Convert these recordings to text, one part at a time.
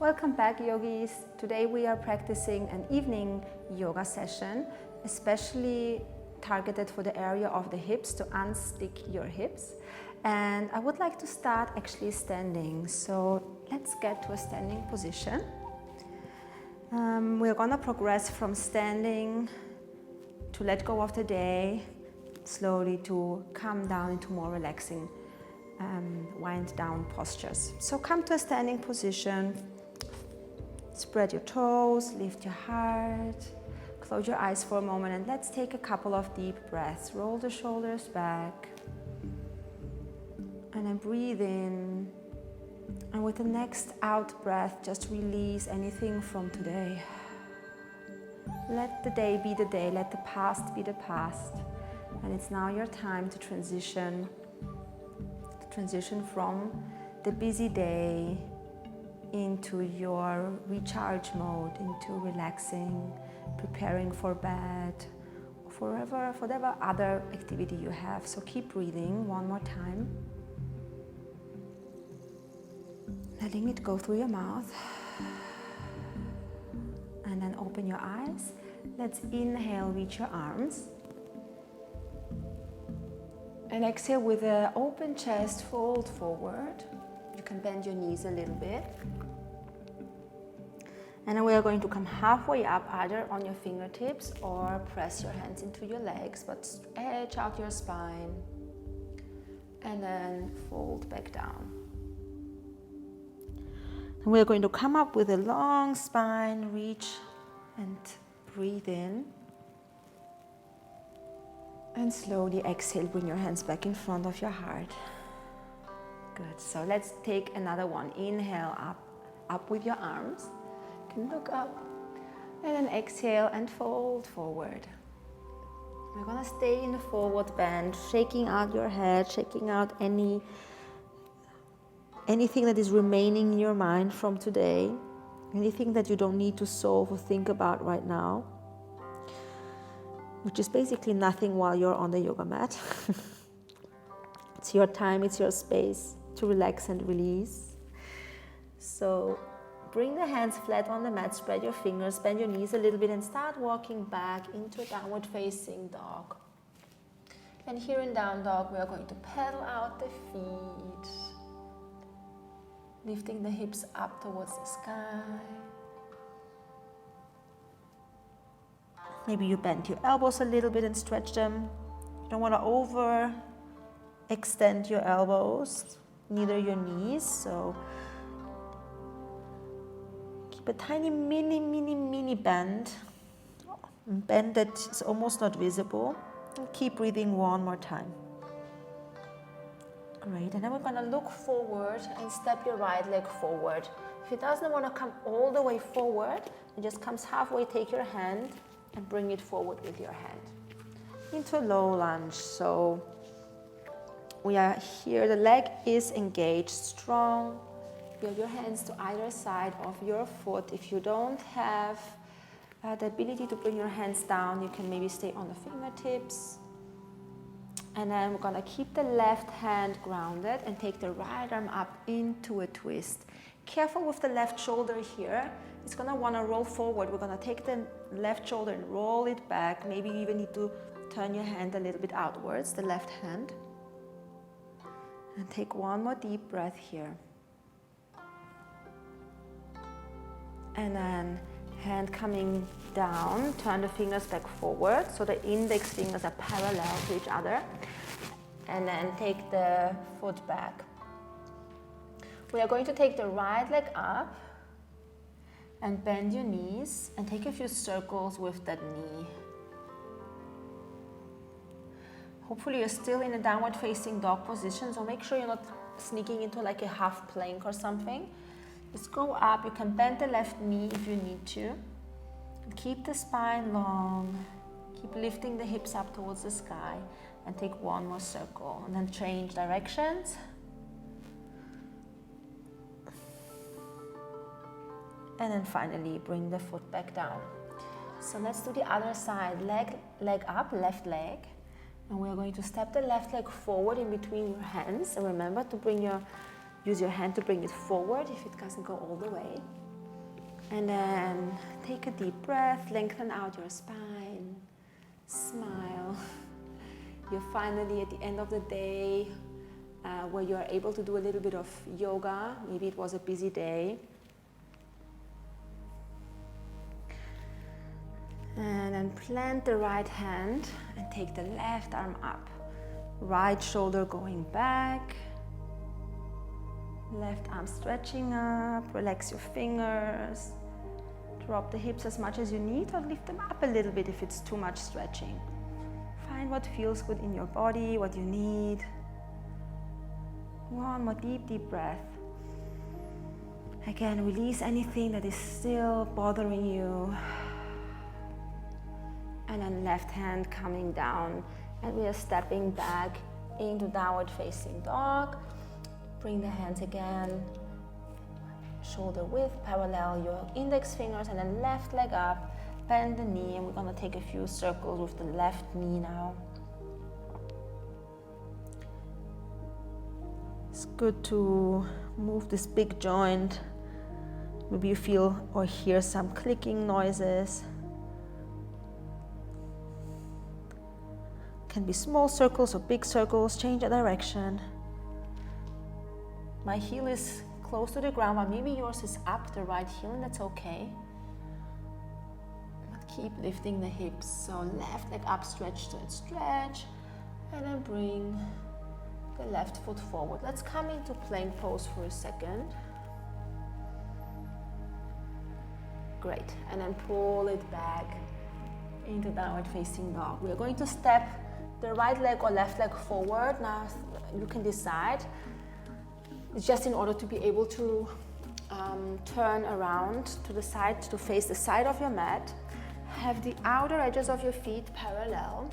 Welcome back, yogis. Today we are practicing an evening yoga session, especially targeted for the area of the hips, to unstick your hips. And I would like to start actually standing. So let's get to a standing position. We're gonna progress from standing to let go of the day, slowly to come down into more relaxing wind down postures. So come to a standing position, spread your toes, lift your heart, close your eyes for a moment, and let's take a couple of deep breaths. Roll the shoulders back and then breathe in, and with the next out breath just release anything from today. Let the day be the day, let the past be the past, and it's now your time to transition from the busy day into your recharge mode, into relaxing, preparing for bed, for whatever other activity you have. So keep breathing one more time, letting it go through your mouth, and then open your eyes. Let's inhale, reach your arms, and exhale with an open chest, fold forward. You can bend your knees a little bit. And then we are going to come halfway up, either on your fingertips or press your hands into your legs, but stretch out your spine and then fold back down. And we are going to come up with a long spine, reach and breathe in. And slowly exhale, bring your hands back in front of your heart. Good, so let's take another one. Inhale, up with your arms. You can look up. And then exhale and fold forward. We're gonna stay in the forward bend, shaking out your head, shaking out anything that is remaining in your mind from today, anything that you don't need to solve or think about right now, which is basically nothing while you're on the yoga mat. It's your time, it's your space to relax and release. So bring the hands flat on the mat, spread your fingers, bend your knees a little bit, and start walking back into downward facing dog. And here in down dog, we are going to pedal out the feet, lifting the hips up towards the sky. Maybe you bend your elbows a little bit and stretch them. You don't want to extend your elbows, neither your knees. So keep a tiny mini bend that is almost not visible. And keep breathing one more time. Great, and then we're going to look forward and step your right leg forward. If it doesn't want to come all the way forward, it just comes halfway, take your hand and bring it forward with your hand into low lunge. So we are here, the leg is engaged, strong. You have your hands to either side of your foot. If you don't have the ability to bring your hands down, you can maybe stay on the fingertips. And then we're gonna keep the left hand grounded and take the right arm up into a twist. Careful with the left shoulder here. It's gonna wanna roll forward. We're gonna take the left shoulder and roll it back. Maybe you even need to turn your hand a little bit outwards, the left hand. And take one more deep breath here. And then hand coming down, turn the fingers back forward so the index fingers are parallel to each other. And then take the foot back. We are going to take the right leg up and bend your knees and take a few circles with that knee. Hopefully you're still in a downward facing dog position, so make sure you're not sneaking into like a half plank or something. Just go up. You can bend the left knee if you need to. And keep the spine long. Keep lifting the hips up towards the sky and take one more circle and then change directions. And then finally bring the foot back down. So let's do the other side. Leg up, left leg. And we are going to step the left leg forward in between your hands. And remember to use your hand to bring it forward if it doesn't go all the way. And then take a deep breath, lengthen out your spine, smile. You're finally at the end of the day where you are able to do a little bit of yoga. Maybe it was a busy day. And then plant the right hand and take the left arm up. Right shoulder going back. Left arm stretching up. Relax your fingers. Drop the hips as much as you need or lift them up a little bit if it's too much stretching. Find what feels good in your body, what you need. One more deep, deep breath. Again, release anything that is still bothering you. And then left hand coming down. And we are stepping back into downward facing dog. Bring the hands again. Shoulder width, parallel your index fingers, and then left leg up. Bend the knee, and we're going to take a few circles with the left knee now. It's good to move this big joint. Maybe you feel or hear some clicking noises. Can be small circles or big circles. Change the direction. My heel is close to the ground, but maybe yours is up, the right heel, and that's okay. But keep lifting the hips. So left leg up, stretch, stretch, stretch, and then bring the left foot forward. Let's come into plank pose for a second. Great, and then pull it back into downward facing dog. We are going to step the right leg or left leg forward. Now you can decide. It's just in order to be able to turn around to the side, to face the side of your mat. Have the outer edges of your feet parallel.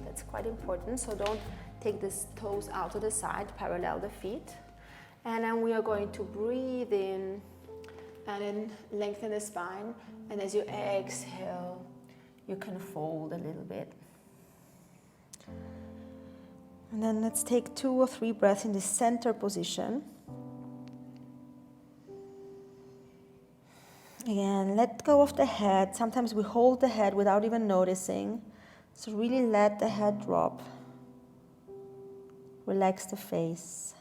That's quite important, so don't take the toes out to the side, parallel the feet. And then we are going to breathe in and then lengthen the spine. And as you exhale, you can fold a little bit. And then let's take 2 or 3 breaths in the center position. Again, let go of the head. Sometimes we hold the head without even noticing. So really let the head drop. Relax the face.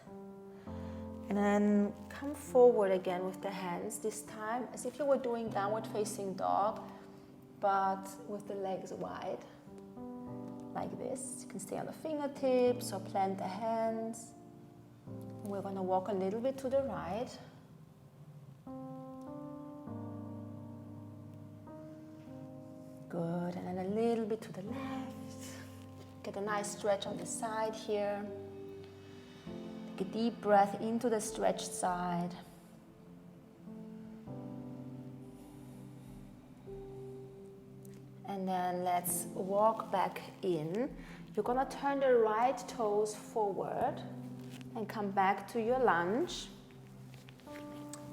And then come forward again with the hands, this time as if you were doing downward facing dog, but with the legs wide. Like this. You can stay on the fingertips or plant the hands. We're going to walk a little bit to the right. Good, and then a little bit to the left. Get a nice stretch on the side here. Take a deep breath into the stretched side. And then let's walk back in. You're gonna turn the right toes forward and come back to your lunge.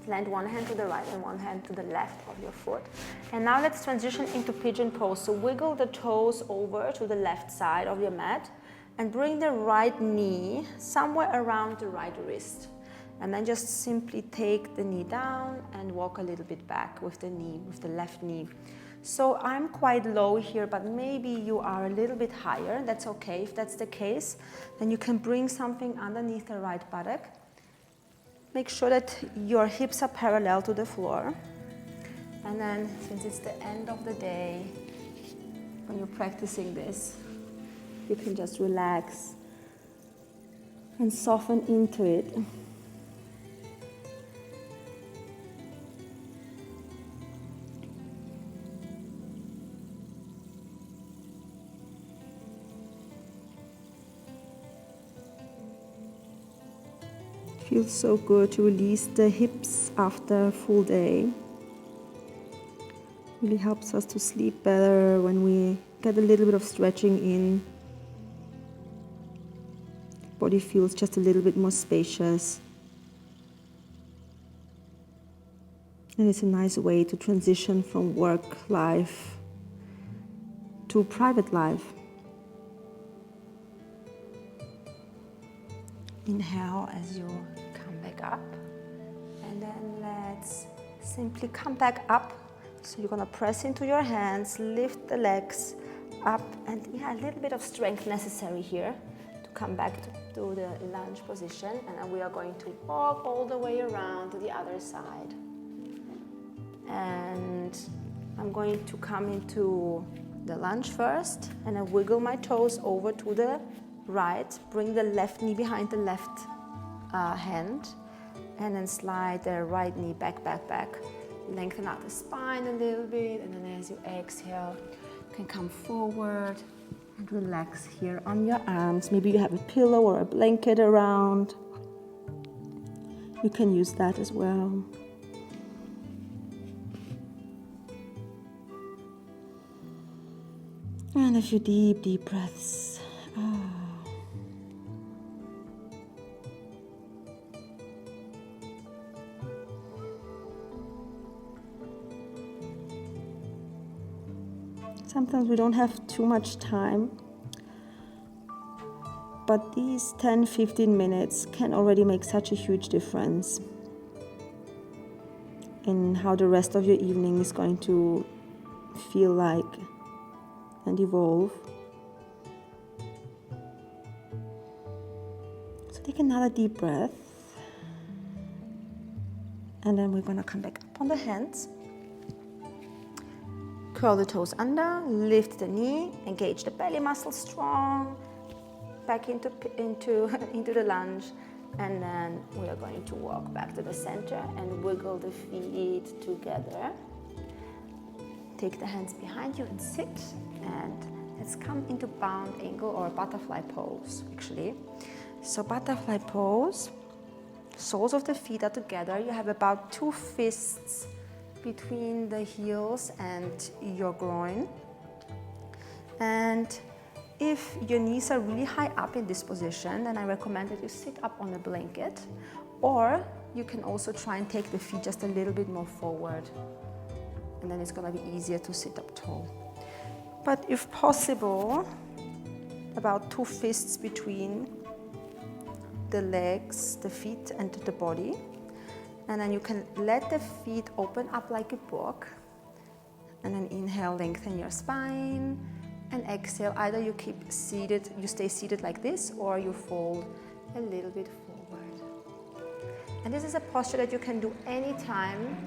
Plant one hand to the right and one hand to the left of your foot. And now let's transition into pigeon pose. So wiggle the toes over to the left side of your mat and bring the right knee somewhere around the right wrist. And then just simply take the knee down and walk a little bit back with the knee, with the left knee. So I'm quite low here, but maybe you are a little bit higher. That's okay. If that's the case, then you can bring something underneath the right buttock. Make sure that your hips are parallel to the floor. And then, since it's the end of the day, when you're practicing this, you can just relax and soften into it. Feels so good to release the hips after a full day. Really helps us to sleep better when we get a little bit of stretching in. Body feels just a little bit more spacious. And it's a nice way to transition from work life to private life. Inhale as you come back up, and then let's simply come back up. So you're gonna press into your hands, lift the legs up, and yeah, a little bit of strength necessary here to come back to the lunge position. And then we are going to walk all the way around to the other side. And I'm going to come into the lunge first, and I wiggle my toes over to the right, bring the left knee behind the left hand, and then slide the right knee back, back, back. Lengthen out the spine a little bit, and then as you exhale, you can come forward and relax here on your arms. Maybe you have a pillow or a blanket around. You can use that as well. And a few deep, deep breaths. Sometimes we don't have too much time, but these 10-15 minutes can already make such a huge difference in how the rest of your evening is going to feel like and evolve. So take another deep breath, and then we're going to come back up on the hands. Curl the toes under, lift the knee, engage the belly muscle strong, back into the lunge, and then we are going to walk back to the center and wiggle the feet together. Take the hands behind you and sit, and let's come into bound angle or butterfly pose actually. So butterfly pose, soles of the feet are together. You have about 2 fists between the heels and your groin. And if your knees are really high up in this position, then I recommend that you sit up on a blanket, or you can also try and take the feet just a little bit more forward, and then it's going to be easier to sit up tall. But if possible, about 2 fists between the legs, the feet, and the body. And then you can let the feet open up like a book. And then inhale, lengthen your spine. And exhale, either you keep seated, you stay seated like this, or you fold a little bit forward. And this is a posture that you can do anytime.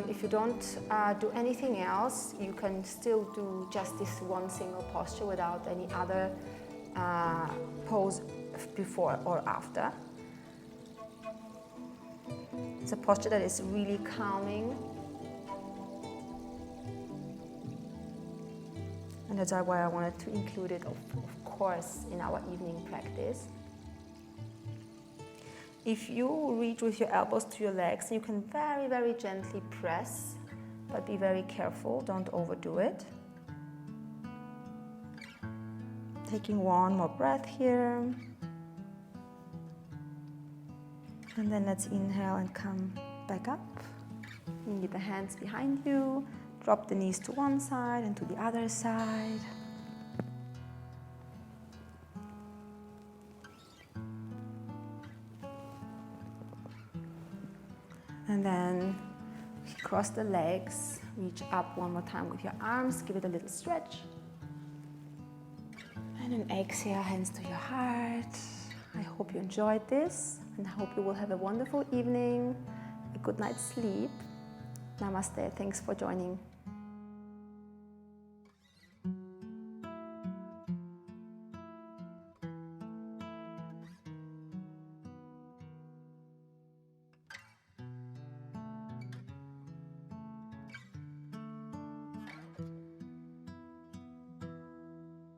If you don't do anything else, you can still do just this one single posture without any other pose before or after. It's a posture that is really calming. And that's why I wanted to include it, of course, in our evening practice. If you reach with your elbows to your legs, you can very, very gently press, but be very careful, don't overdo it. Taking one more breath here. And then let's inhale and come back up. Leave the hands behind you. Drop the knees to one side and to the other side. And then cross the legs, reach up one more time with your arms, give it a little stretch. And then exhale, hands to your heart. I hope you enjoyed this, and I hope you will have a wonderful evening, a good night's sleep. Namaste, thanks for joining.